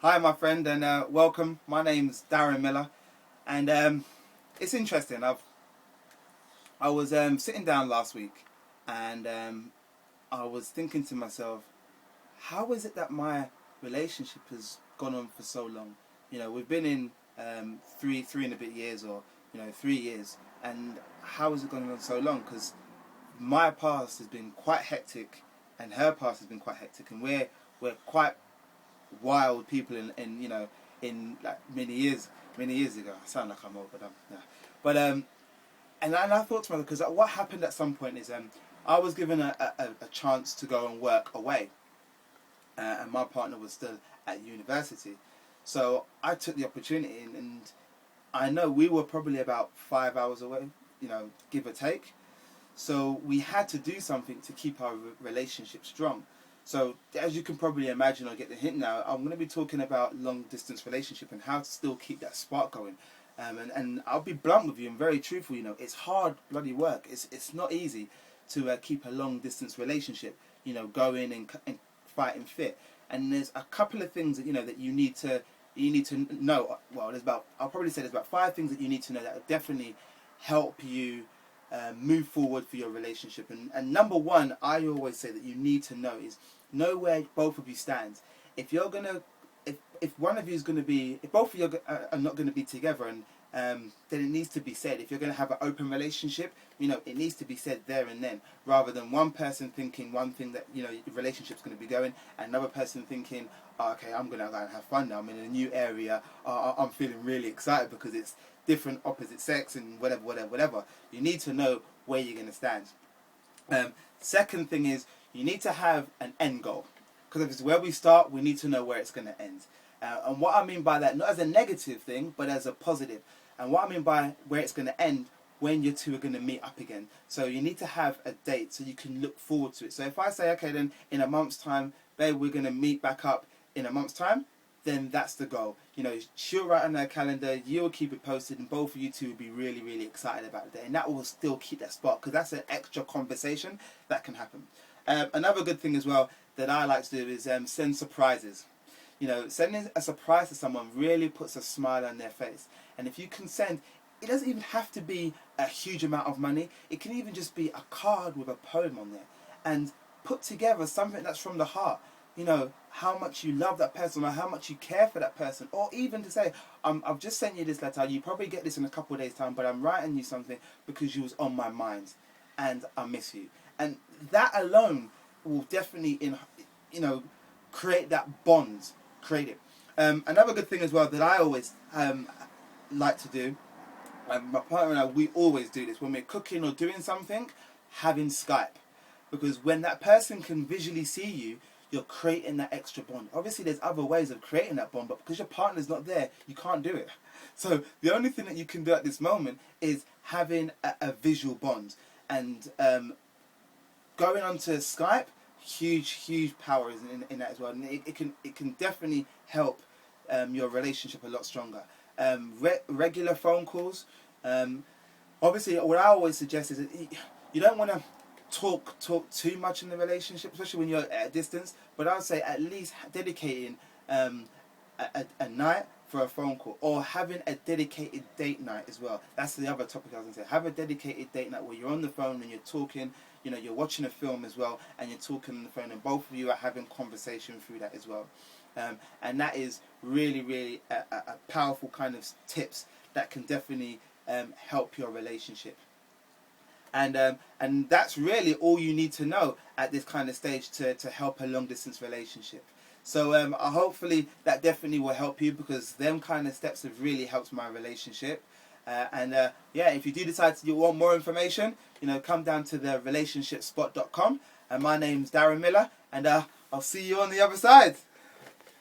Hi, my friend, and welcome. My name's Darren Miller, and it's interesting. I was sitting down last week, and I was thinking to myself, how is it that my relationship has gone on for so long? We've been in three and a bit years, or 3 years, and how has it gone on so long? Because my past has been quite hectic, and her past has been quite hectic, and we're quite wild people in like many years ago. I sound like I'm old, but yeah. But and I thought to myself, because what happened at some point is I was given a chance to go and work away, and my partner was still at university, so I took the opportunity, and I know we were probably about 5 hours away, give or take. So we had to do something to keep our relationship strong. So as you can probably imagine or get the hint now, I'm going to be talking about long distance relationship and how to still keep that spark going. And I'll be blunt with you and very truthful. It's hard bloody work. It's not easy to keep a long distance relationship. Going and fighting fit. And there's a couple of things that you need to know. Well, I'll probably say there's about 5 things that you need to know that will definitely help you move forward for your relationship. And number one, I always say that you need to know where both of you stand. If you're gonna, if one of you is gonna be, if both of you are not gonna be together, and then it needs to be said. If you're gonna have an open relationship, it needs to be said there and then, rather than one person thinking one thing that your relationship's gonna be going, and another person thinking, oh, okay, I'm gonna go and have fun now. I'm in a new area. I'm feeling really excited because it's different opposite sex and whatever. You need to know where you're going to stand. Second thing is you need to have an end goal, because if it's where we start, we need to know where it's going to end. And what I mean by that, not as a negative thing, but as a positive. And what I mean by where it's going to end, when you two are going to meet up again. So you need to have a date so you can look forward to it. So if I say, okay, then in a month's time, babe, we're going to meet back up in a month's time, then that's the goal. She'll write on her calendar, you'll keep it posted, and both of you two will be really, really excited about the day. And that will still keep that spark, because that's an extra conversation that can happen. Another good thing as well that I like to do is send surprises. Sending a surprise to someone really puts a smile on their face. And if you can send, it doesn't even have to be a huge amount of money. It can even just be a card with a poem on there. And put together something that's from the heart. How much you love that person, or how much you care for that person, or even to say, I've just sent you this letter, you probably get this in a couple of days time, but I'm writing you something because you was on my mind and I miss you. And that alone will definitely create that bond, create it. Another good thing as well that I always like to do, my partner and I, we always do this when we're cooking or doing something, having Skype. Because when that person can visually see you, you're creating that extra bond. Obviously, there's other ways of creating that bond, but because your partner's not there, you can't do it. So the only thing that you can do at this moment is having a visual bond. And going onto Skype, huge power in that as well. And it can definitely help your relationship a lot stronger. Regular phone calls. Obviously, what I always suggest is that you don't want to talk too much in the relationship, especially when you're at a distance. But I would say at least dedicating a night for a phone call, or having a dedicated date night as well. That's the other topic I was going to say. Have a dedicated date night where you're on the phone and you're talking. You're watching a film as well, and you're talking on the phone, and both of you are having conversation through that as well. And that is really a powerful kind of tips that can definitely help your relationship. And that's really all you need to know at this kind of stage to help a long distance relationship. So hopefully that definitely will help you, because them kind of steps have really helped my relationship. If you do decide you want more information, come down to the relationshipspot.com. And my name's Darren Miller, and I'll see you on the other side.